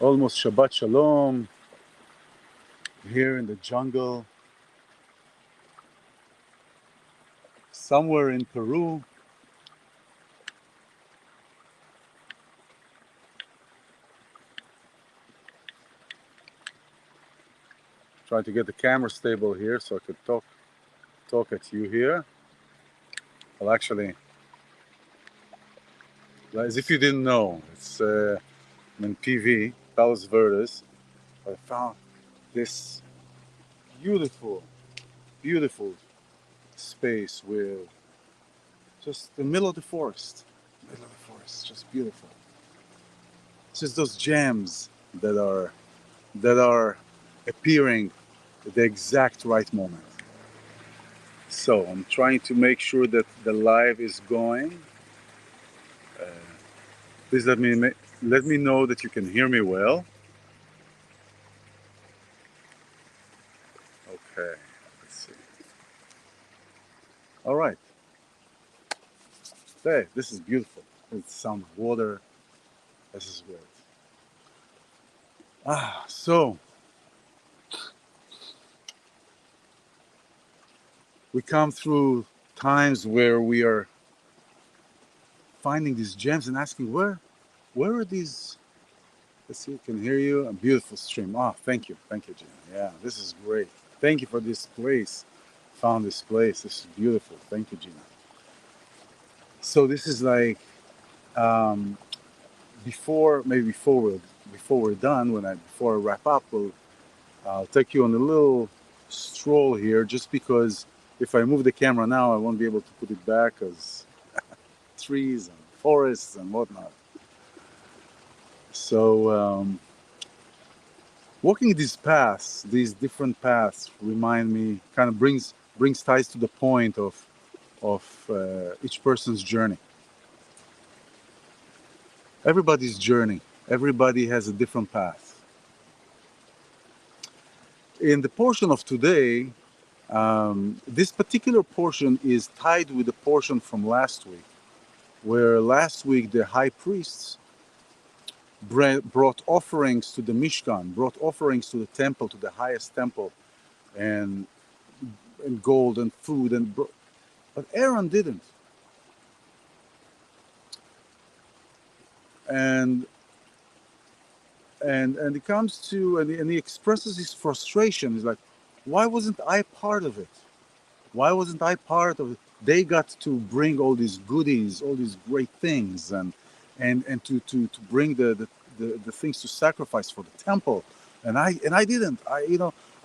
Almost Shabbat Shalom here in the jungle, somewhere in Peru. Trying to get the camera stable here so I could talk at you here. Well, actually, as if you didn't know, it's in PV, Azoulai-others. I found this beautiful space with just the middle of the forest. Just beautiful. It's just those gems that are appearing at the exact right moment. So I'm trying to make sure that the live is going. Please let me know that you can hear me well. Okay, let's see. All right. Hey, this is beautiful. It's some water. This is great. So we come through times where we are finding these gems and asking where are these? Let's see, I can hear you. A beautiful stream. Thank you, Gina. Yeah, this is great. Thank you for this place. Found this place. This is beautiful. Thank you, Gina. So this is like before we're done. Before I wrap up, I'll take you on a little stroll here, just because if I move the camera now, I won't be able to put it back because trees and forests and whatnot. So walking these different paths, remind me, kind of brings ties to the point of each person's journey. Everybody's journey. Everybody has a different path. In the portion of today, this particular portion is tied with the portion from last week, where last week the high priests brought offerings to the Mishkan, brought offerings to the temple, to the highest temple, and gold and food, but Aaron didn't. And he comes to and he expresses his frustration. He's like, why wasn't I part of it? Why wasn't I part of it? They got to bring all these goodies, all these great things, and to bring the things to sacrifice for the temple, and I didn't.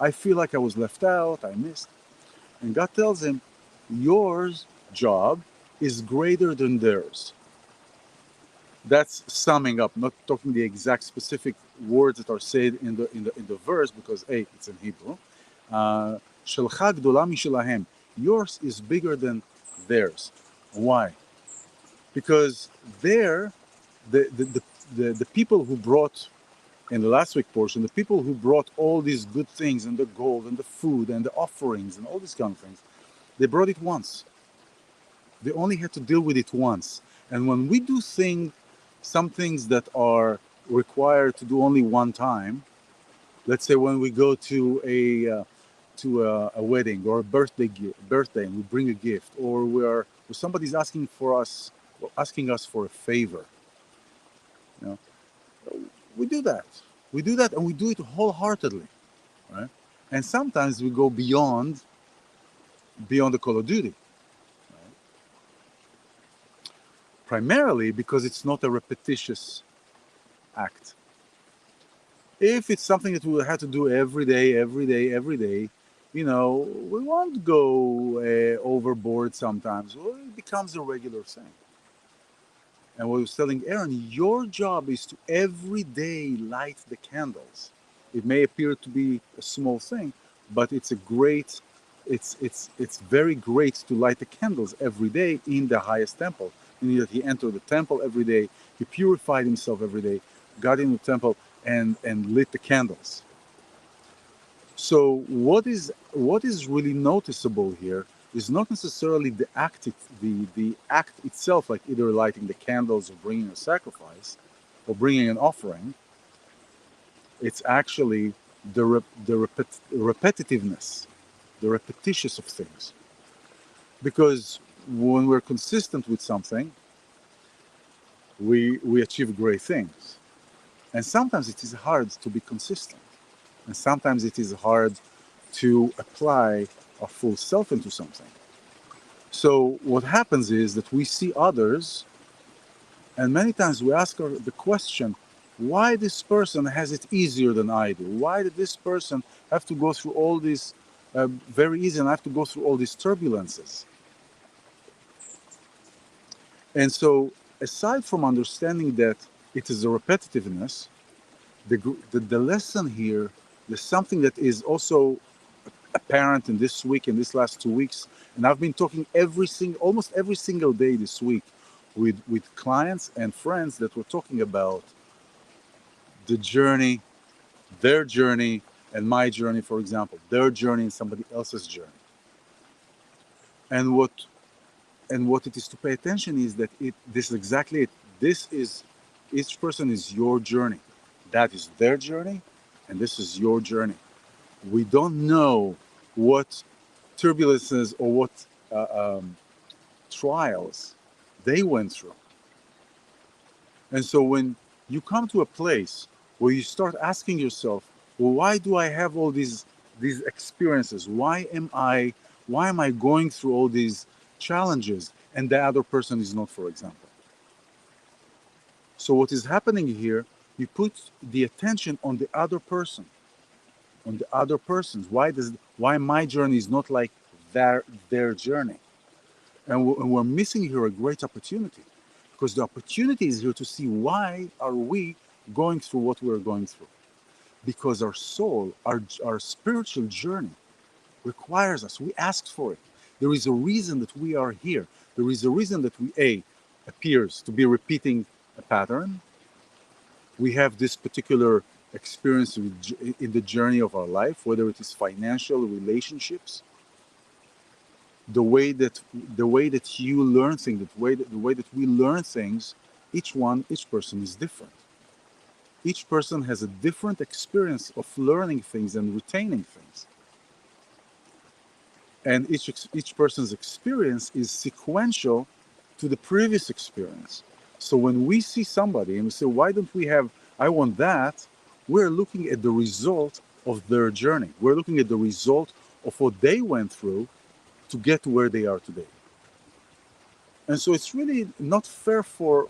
I feel like I was left out. I missed. And God tells him, your job is greater than theirs. That's summing up, not talking the exact specific words that are said in the verse, because it's in Hebrew. Shelcha gdola mishelahem. Yours is bigger than theirs. Why? Because the people who brought, in the last week portion, the people who brought all these good things and the gold and the food and the offerings and all these kind of things, they brought it once. They only had to deal with it once. And when we do some things that are required to do only one time, let's say when we go to a wedding or a birthday and we bring a gift, or somebody's asking us for a favor, we do that and we do it wholeheartedly, right? And sometimes we go beyond the call of duty, right? Primarily because it's not a repetitious act. If it's something that we will have to do every day, we won't go overboard sometimes. Well, it becomes a regular thing. And what I was telling Aaron, your job is to every day light the candles. It may appear to be a small thing, but it's very great to light the candles every day in the highest temple. Meaning that he entered the temple every day, he purified himself every day, got in the temple and lit the candles. So what is really noticeable here is not necessarily the act itself, like either lighting the candles or bringing a sacrifice or bringing an offering, It's actually the repetitiveness, the repetitious of things. Because when we're consistent with something, we achieve great things. And sometimes it is hard to be consistent. And sometimes it is hard to apply our full self into something. So what happens is that we see others, and many times we ask the question, why this person has it easier than I do? Why did this person have to go through all this very easy and I have to go through all these turbulences? And so aside from understanding that it is a repetitiveness, the lesson here is something that is also apparent in this week, in this last 2 weeks, and I've been talking almost every single day this week with clients and friends that were talking about the journey, their journey, and my journey, for example, their journey and somebody else's journey. And what it is to pay attention is that this is exactly it. This is, each person is your journey. That is their journey, and this is your journey. We don't know what turbulences or what trials they went through. And so when you come to a place where you start asking yourself, well, why do I have all these experiences? Why am I going through all these challenges and the other person is not, for example? So what is happening here, you put the attention on the other person, on the other person's. Why my journey is not like their journey? And we're missing here a great opportunity, because the opportunity is here to see why are we going through what we're going through. Because our soul, our spiritual journey requires us. We asked for it. There is a reason that we are here. There is a reason that we appears to be repeating a pattern. We have this particular experience in the journey of our life, whether it is financial relationships, the way that you learn things, the way that we learn things, each person is different. Each person has a different experience of learning things and retaining things. And each person's experience is sequential to the previous experience. So when we see somebody and we say, why don't we have, I want that, we're looking at the result of their journey. We're looking at the result of what they went through to get to where they are today. And so it's really not fair for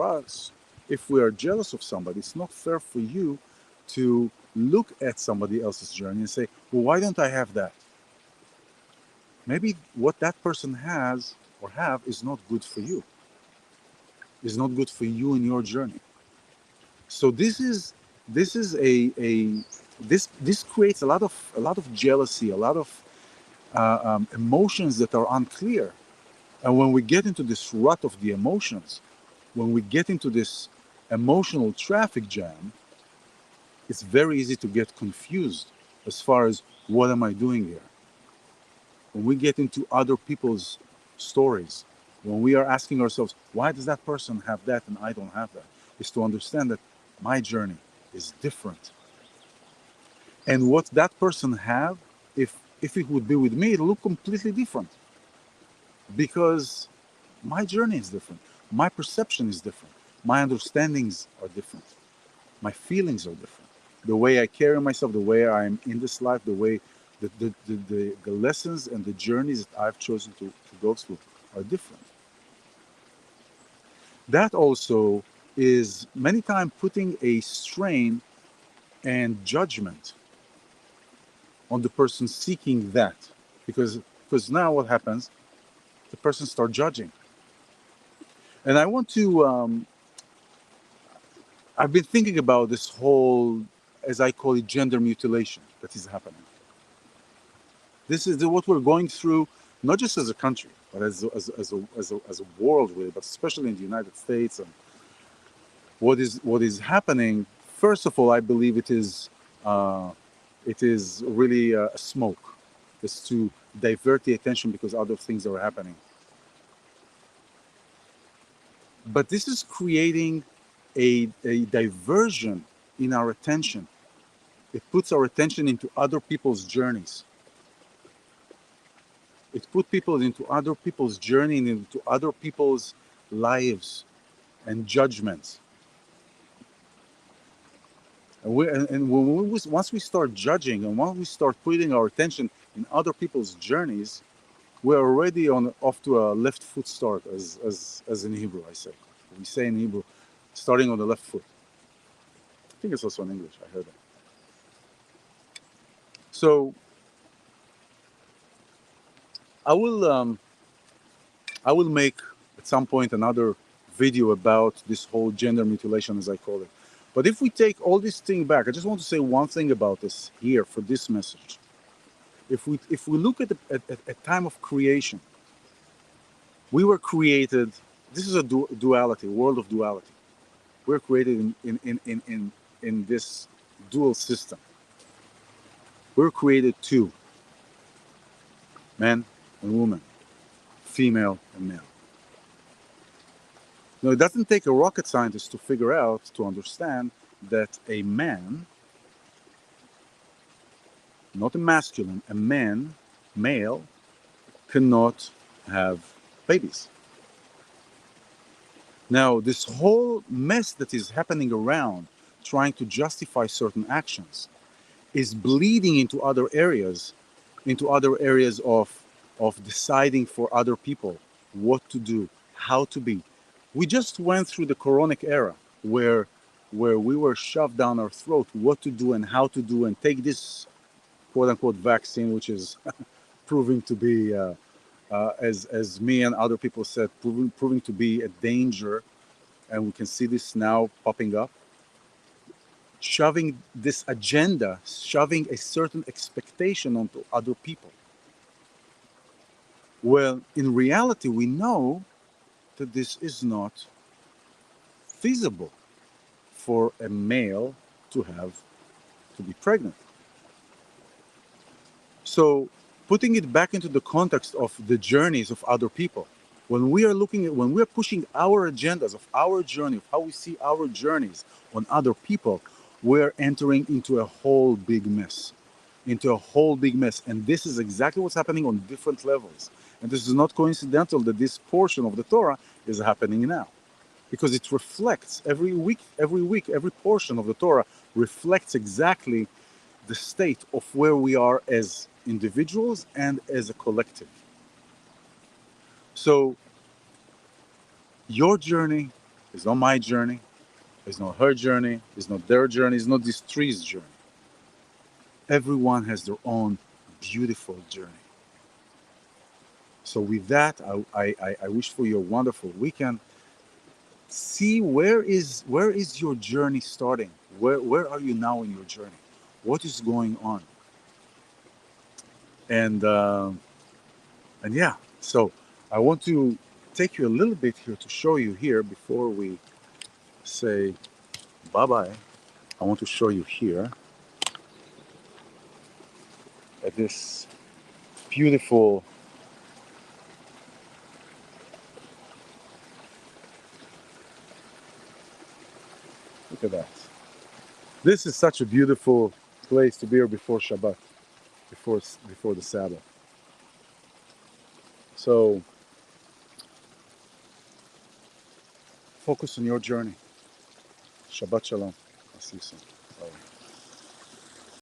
us, if we are jealous of somebody, it's not fair for you to look at somebody else's journey and say, well, why don't I have that? Maybe what that person has or have is not good for you. Is not good for you in your journey. So this creates a lot of jealousy, a lot of emotions that are unclear. And when we get into this rut of the emotions, when we get into this emotional traffic jam, it's very easy to get confused as far as what am I doing here? When we get into other people's stories, when we are asking ourselves, why does that person have that and I don't have that? Is to understand that my journey is different. And what that person have, if it would be with me, it'll look completely different. Because my journey is different. My perception is different. My understandings are different. My feelings are different. The way I carry myself, the way I'm in this life, the way the lessons and the journeys that I've chosen to go through are different. That also is many times putting a strain and judgment on the person seeking that. Because now what happens? The person starts judging. And I want to, I've been thinking about this whole, as I call it, gender mutilation that is happening. This is what we're going through, not just as a country, but as a world, really, but especially in the United States. And what is happening, first of all, I believe it is really a smoke. It's to divert the attention because other things are happening. But this is creating a diversion in our attention It puts our attention into other people's journeys. It puts people into other people's journey and into other people's lives and judgments. And once we start judging and once we start putting our attention in other people's journeys, we're already off to a left foot start, as in Hebrew I say. We say in Hebrew, starting on the left foot. I think it's also in English, I heard that. So I will make at some point another video about this whole gender mutilation, as I call it. But if we take all this thing back, I just want to say one thing about this here for this message. If we look at the time of creation, we were created. This is a duality, world of duality. We're created in this dual system. We're created two, man and woman, female and male. Now, it doesn't take a rocket scientist to figure out, to understand that a man, not a masculine, a man, male, cannot have babies. Now, this whole mess that is happening around, trying to justify certain actions, is bleeding into other areas of deciding for other people what to do, how to be. We just went through the Coronic era where we were shoved down our throat what to do and how to do, and take this quote-unquote vaccine, which is proving to be, as me and other people said, proving to be a danger, and we can see this now popping up, shoving this agenda, shoving a certain expectation onto other people. Well, in reality, we know that this is not feasible for a male to be pregnant. So putting it back into the context of the journeys of other people, when we are pushing our agendas of our journey, of how we see our journeys on other people, we're entering into a whole big mess. And this is exactly what's happening on different levels. And this is not coincidental that this portion of the Torah is happening now, because it reflects every week, every portion of the Torah reflects exactly the state of where we are as individuals and as a collective. So your journey is not my journey, it's not her journey, it's not their journey, it's not this tree's journey. Everyone has their own beautiful journey. So with that, I wish for you a wonderful weekend. See where is your journey starting? Where are you now in your journey? What is going on? And yeah, so I want to take you a little bit here to show you here before we say bye-bye. I want to show you here at this beautiful look at that. This is such a beautiful place to be here before Shabbat, before the Sabbath. So focus on your journey. Shabbat Shalom. I'll see you soon. Bye.